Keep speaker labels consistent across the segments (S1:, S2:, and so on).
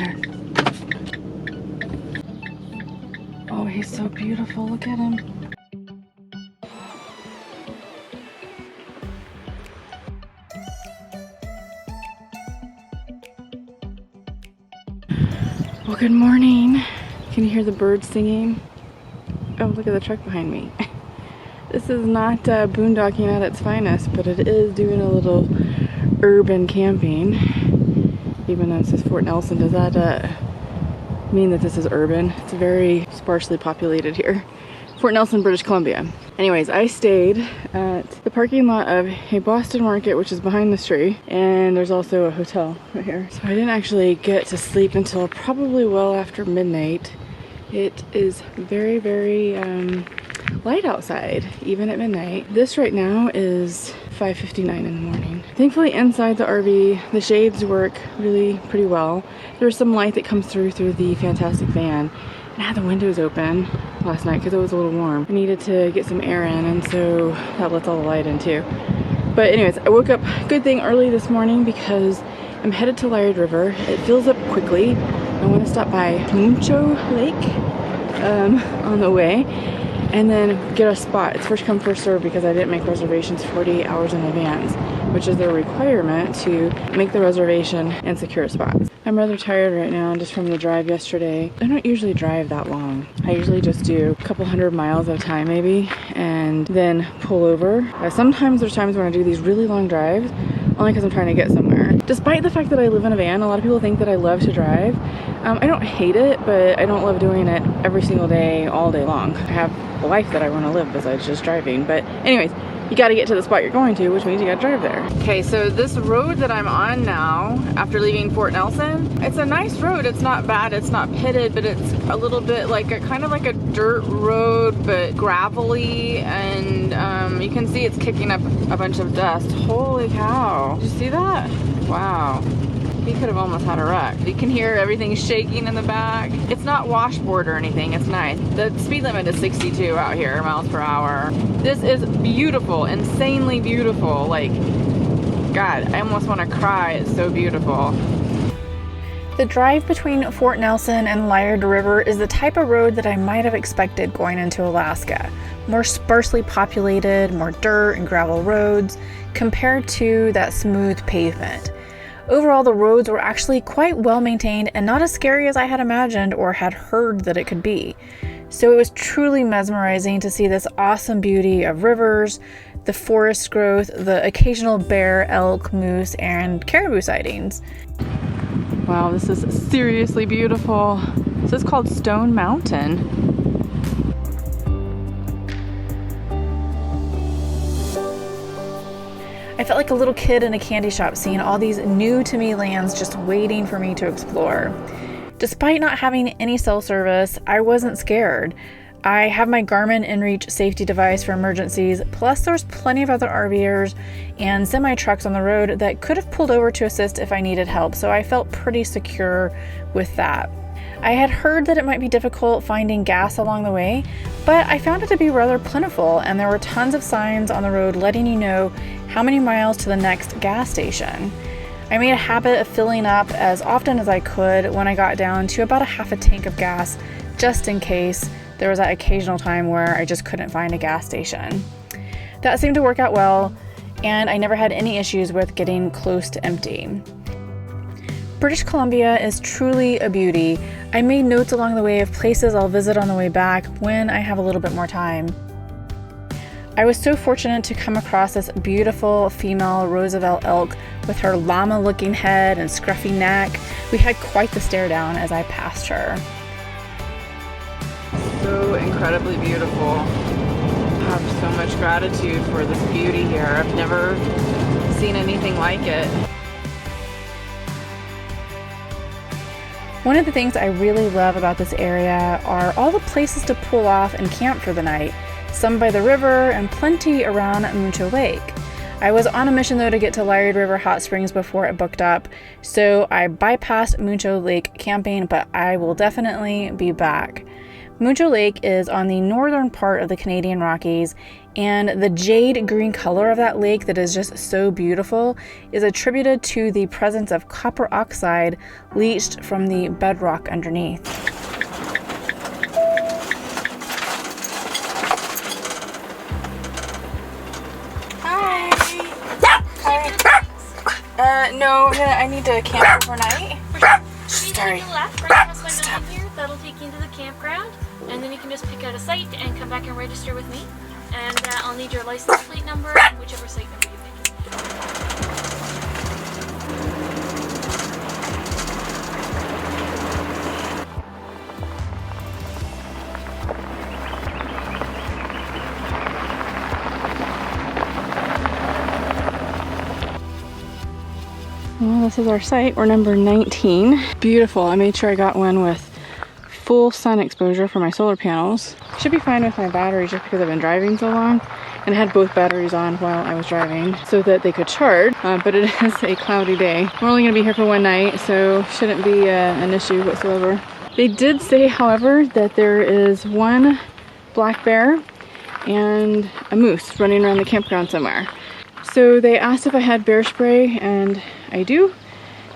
S1: there. Oh, he's so beautiful. Look at him. Well, good morning. Can you hear the birds singing? Oh, look at the truck behind me. This is not boondocking at its finest, but it is doing a little urban camping. Even though it says Fort Nelson, does that mean that this is urban? It's very sparsely populated here. Fort Nelson, British Columbia. Anyways, I stayed at the parking lot of a Boston Market, which is behind this tree, and there's also a hotel right here. So I didn't actually get to sleep until probably well after midnight. It is very, very light outside, even at midnight. This right now is 5:59 in the morning. Thankfully inside the RV, the shades work really pretty well. There's some light that comes through the fantastic fan. I had the windows open last night because it was a little warm. I needed to get some air in, and so that lets all the light in too. But anyways, I woke up, good thing, early this morning because I'm headed to Liard River. It fills up quickly. I want to stop by Muncho Lake on the way and then get a spot. It's first come, first serve because I didn't make reservations 48 hours in advance, which is their requirement to make the reservation and secure a spot. I'm rather tired right now just from the drive yesterday. I don't usually drive that long. I usually just do a couple 100 miles at a time maybe and then pull over. Sometimes there's times when I do these really long drives only because I'm trying to get somewhere. Despite the fact that I live in a van, a lot of people think that I love to drive. I don't hate it, but I don't love doing it every single day, all day long. I have a life that I want to live besides just driving. But anyways, you got to get to the spot you're going to, which means you got to drive there. Okay, so this road that I'm on now, after leaving Fort Nelson, it's a nice road. It's not bad, it's not pitted, but it's a little bit like a kind of like a dirt road, but gravelly, and you can see it's kicking up a bunch of dust. Holy cow. Did you see that? Wow. He could have almost had a wreck. You can hear everything shaking in the back. It's not washboard or anything, it's nice. The speed limit is 62 out here, miles per hour. This is beautiful, insanely beautiful. Like, God, I almost want to cry, it's so beautiful.
S2: The drive between Fort Nelson and Liard River is the type of road that I might have expected going into Alaska. More sparsely populated, more dirt and gravel roads, compared to that smooth pavement. Overall, the roads were actually quite well maintained and not as scary as I had imagined or had heard that it could be. So it was truly mesmerizing to see this awesome beauty of rivers, the forest growth, the occasional bear, elk, moose, and caribou sightings.
S1: Wow, this is seriously beautiful. This is called Stone Mountain.
S2: I felt like a little kid in a candy shop seeing all these new to me lands just waiting for me to explore. Despite not having any cell service, I wasn't scared. I have my Garmin inReach safety device for emergencies, plus there's plenty of other RVers and semi-trucks on the road that could have pulled over to assist if I needed help, so I felt pretty secure with that. I had heard that it might be difficult finding gas along the way, but I found it to be rather plentiful, and there were tons of signs on the road letting you know how many miles to the next gas station. I made a habit of filling up as often as I could when I got down to about a half a tank of gas, just in case there was that occasional time where I just couldn't find a gas station. That seemed to work out well, and I never had any issues with getting close to empty. British Columbia is truly a beauty. I made notes along the way of places I'll visit on the way back when I have a little bit more time. I was so fortunate to come across this beautiful female Roosevelt elk with her llama-looking head and scruffy neck. We had quite the stare down as I passed her.
S1: So incredibly beautiful. I have so much gratitude for this beauty here. I've never seen anything like it.
S2: One of the things I really love about this area are all the places to pull off and camp for the night. Some by the river and plenty around Muncho Lake. I was on a mission though to get to Liard River Hot Springs before it booked up, so I bypassed Muncho Lake camping, but I will definitely be back. Muncho Lake is on the northern part of the Canadian Rockies And the jade green color of that lake that is just so beautiful is attributed to the presence of copper oxide leached from the bedrock underneath.
S1: Hi. No, I need to camp overnight. Sorry.
S3: Take a left right across my building here. That'll take you into the campground, and then you can just pick out a site and come back and register with me. And I'll need your license plate number and whichever site number you pick.
S1: Well, this is our site. We're number 19. Beautiful. I made sure I got one with full sun exposure for my solar panels. Should be fine with my batteries just because I've been driving so long, and I had both batteries on while I was driving so that they could charge, but it is a cloudy day. We're only going to be here for one night, so shouldn't be an issue whatsoever. They did say, however, that there is one black bear and a moose running around the campground somewhere. So they asked if I had bear spray, and I do,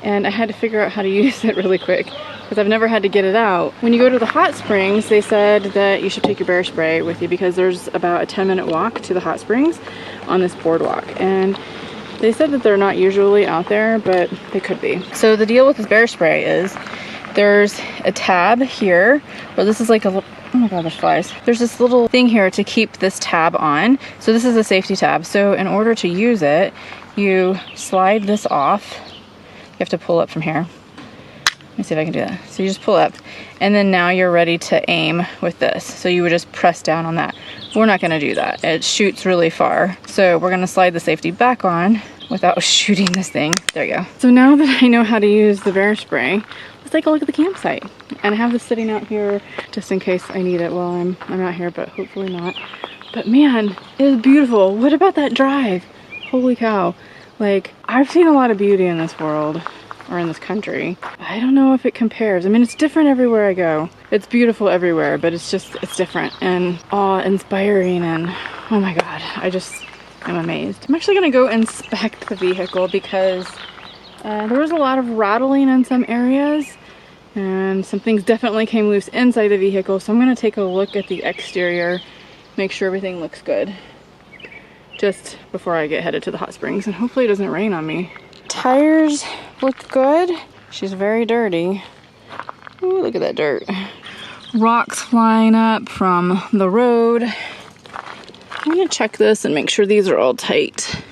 S1: and I had to figure out how to use it really quick because I've never had to get it out. When you go to the hot springs, they said that you should take your bear spray with you because there's about a 10-minute walk to the hot springs on this boardwalk, and they said that they're not usually out there, but they could be. So the deal with this bear spray is there's a tab here, or this is like a little, oh my god, there's flies. There's this little thing here to keep this tab on. So this is a safety tab. So in order to use it, you slide this off. You have to pull up from here. Let me see if I can do that. So you just pull up, and then now you're ready to aim with this. So you would just press down on that. We're not gonna do that. It shoots really far. So we're gonna slide the safety back on without shooting this thing. There you go. So now that I know how to use the bear spray, let's take a look at the campsite. And I have this sitting out here just in case I need it while I'm out here, but hopefully not. But man, it is beautiful. What about that drive? Holy cow. Like, I've seen a lot of beauty in this world, or in this country. I don't know if it compares. I mean, it's different everywhere I go. It's beautiful everywhere, but it's different and awe-inspiring, and oh my god, I'm amazed. I'm actually gonna go inspect the vehicle because there was a lot of rattling in some areas, and some things definitely came loose inside the vehicle, so I'm gonna take a look at the exterior, make sure everything looks good just before I get headed to the hot springs, and hopefully it doesn't rain on me. Tires look good. She's very dirty. Ooh, look at that dirt. Rocks flying up from the road. I'm gonna check this and make sure these are all tight.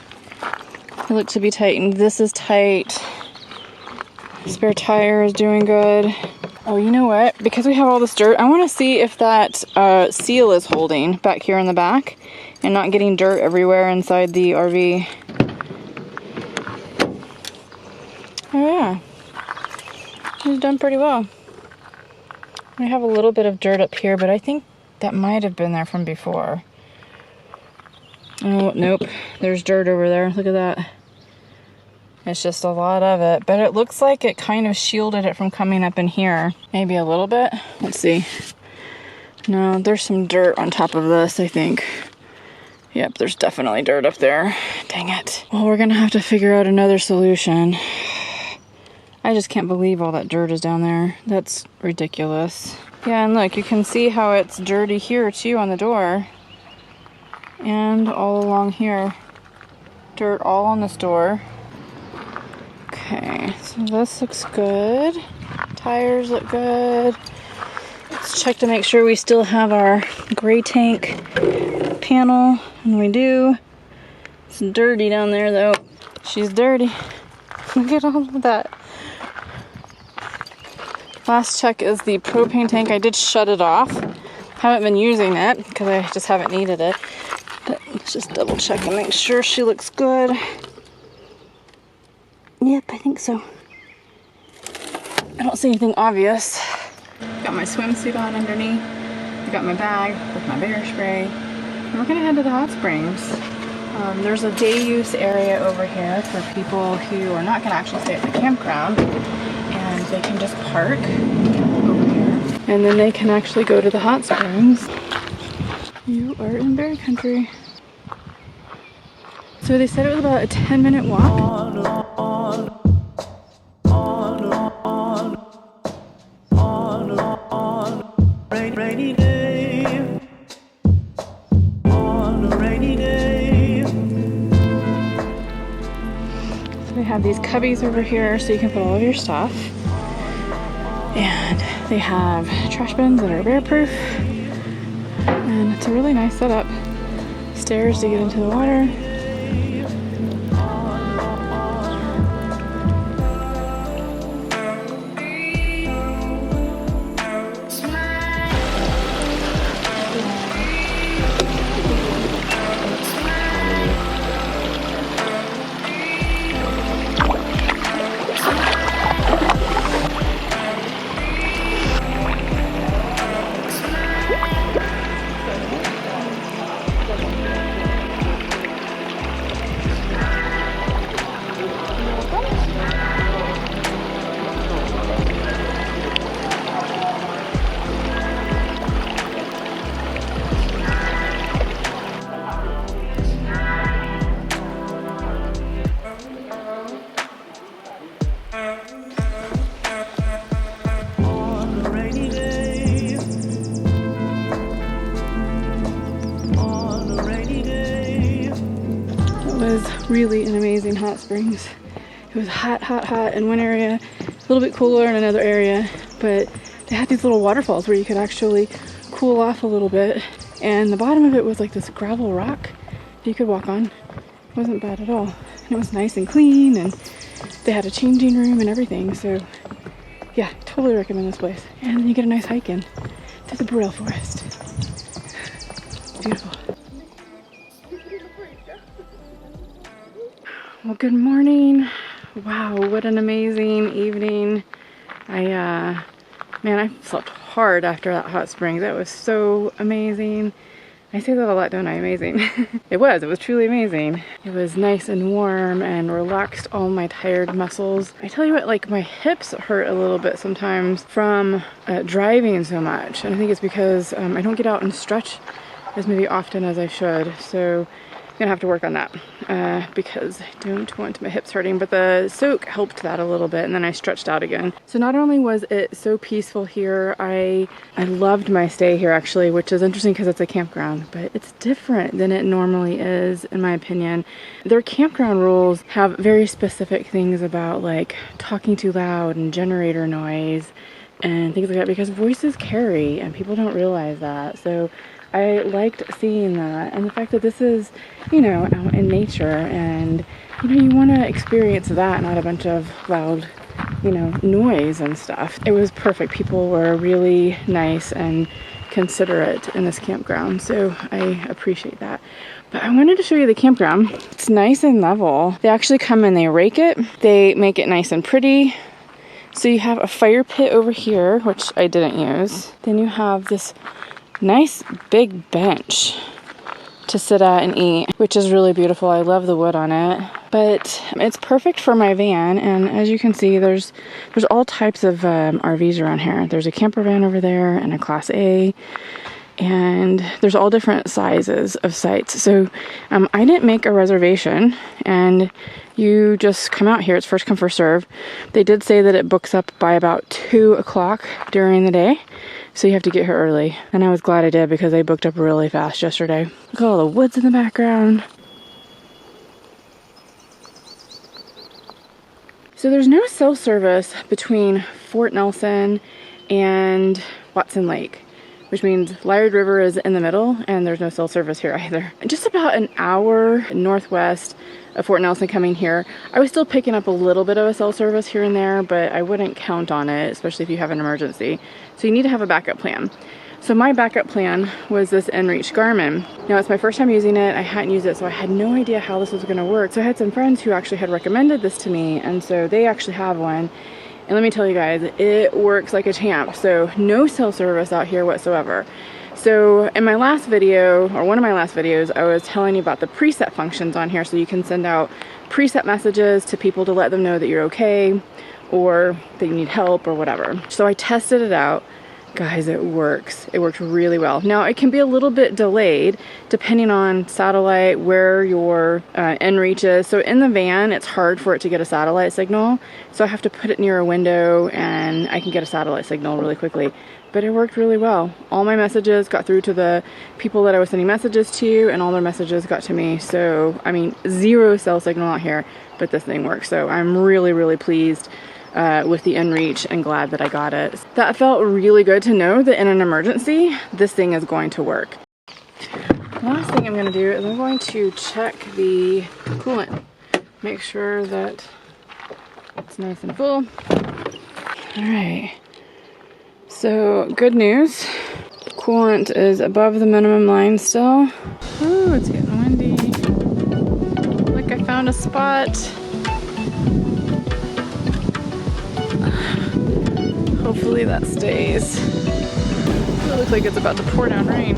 S1: They look to be tightened. This is tight. Spare tire is doing good. Oh, you know what? Because we have all this dirt, I want to see if that seal is holding back here in the back and not getting dirt everywhere inside the RV. Oh yeah, it's done pretty well. I have a little bit of dirt up here, but I think that might have been there from before. Oh, nope, there's dirt over there. Look at that. It's just a lot of it, but it looks like it kind of shielded it from coming up in here. Maybe a little bit. Let's see. No, there's some dirt on top of this, I think. Yep, there's definitely dirt up there. Dang it. Well, we're gonna have to figure out another solution. I just can't believe all that dirt is down there. That's ridiculous. Yeah, and look, you can see how it's dirty here too on the door. And all along here. Dirt all on this door. Okay, so this looks good. Tires look good. Let's check to make sure we still have our gray tank panel, and we do. It's dirty down there though. She's dirty. Look at all of that. Last check is the propane tank. I did shut it off. Haven't been using it because I just haven't needed it. But let's just double check and make sure she looks good. Yep, I think so. I don't see anything obvious. Got my swimsuit on underneath. I got my bag with my bear spray. And we're gonna head to the hot springs. There's a day use area over here for people who are not gonna actually stay at the campground. And they can just park over here. And then they can actually go to the hot springs. You are in bear country. So they said it was about a 10-minute walk.
S4: Rainy day, on a rainy day.
S1: So they have these cubbies over here so you can put all of your stuff. And they have trash bins that are bear proof. And it's a really nice setup. Stairs to get into the water. Really an amazing hot springs. It was hot, hot, hot in one area, a little bit cooler in another area, but they had these little waterfalls where you could actually cool off a little bit, and the bottom of it was like this gravel rock that you could walk on. It wasn't bad at all. And it was nice and clean, and they had a changing room and everything, so yeah, totally recommend this place. And then you get a nice hike in to the Boreal Forest. It's beautiful. Well, good morning. Wow, what an amazing evening. Man, I slept hard after that hot spring. That was so amazing. I say that a lot, don't I? Amazing. It was truly amazing. It was nice and warm and relaxed all my tired muscles. I tell you what, like my hips hurt a little bit sometimes from driving so much. And I think it's because I don't get out and stretch as maybe often as I should. So I'm gonna have to work on that because I don't want my hips hurting, but the soak helped that a little bit, and then I stretched out again. So not only was it so peaceful here, I loved my stay here actually, which is interesting because it's a campground, but it's different than it normally is in my opinion. Their campground rules have very specific things about like talking too loud and generator noise and things like that, because voices carry and people don't realize that. So I liked seeing that, and the fact that this is, you know, out in nature, and you know, you want to experience that, not a bunch of loud, you know, noise and stuff. It was perfect. People were really nice and considerate in this campground, so I appreciate that. But I wanted to show you the campground. It's nice and level. They actually come and they rake it. They make it nice and pretty. So you have a fire pit over here, which I didn't use. Then you have this nice big bench to sit at and eat, which is really beautiful. I love the wood on it, but it's perfect for my van. And as you can see, there's all types of RVs around here. There's a camper van over there and a Class A, and there's all different sizes of sites. So I didn't make a reservation, and you just come out here. It's first come, first serve. They did say that it books up by about 2 o'clock during the day, so you have to get here early. And I was glad I did because they booked up really fast yesterday. Look at all the woods in the background. So there's no cell service between Fort Nelson and Watson Lake, which means Liard River is in the middle, and there's no cell service here either. Just about an hour northwest of Fort Nelson coming here, I was still picking up a little bit of a cell service here and there, but I wouldn't count on it, especially if you have an emergency. So you need to have a backup plan. So my backup plan was this inReach Garmin. Now it's my first time using it. I hadn't used it, so I had no idea how this was gonna work. So I had some friends who actually had recommended this to me, and so they actually have one. And let me tell you guys, it works like a champ. So no cell service out here whatsoever. So in my last video, or one of my last videos, I was telling you about the preset functions on here, so you can send out preset messages to people to let them know that you're okay, or that you need help or whatever. So I tested it out. Guys, it works. It worked really well. Now, it can be a little bit delayed depending on satellite, where your inReach is. So in the van, it's hard for it to get a satellite signal. So I have to put it near a window and I can get a satellite signal really quickly. But it worked really well. All my messages got through to the people that I was sending messages to, and all their messages got to me. So, I mean, 0 cell signal out here, but this thing works. So I'm really, really pleased with the inReach and glad that I got it. That felt really good to know that in an emergency, this thing is going to work. Last thing I'm going to do is I'm going to check the coolant. Make sure that it's nice and full. All right. So good news. Coolant is above the minimum line still. Oh, it's getting windy. Look, I found a spot. Hopefully that stays. It looks like it's about to pour down rain.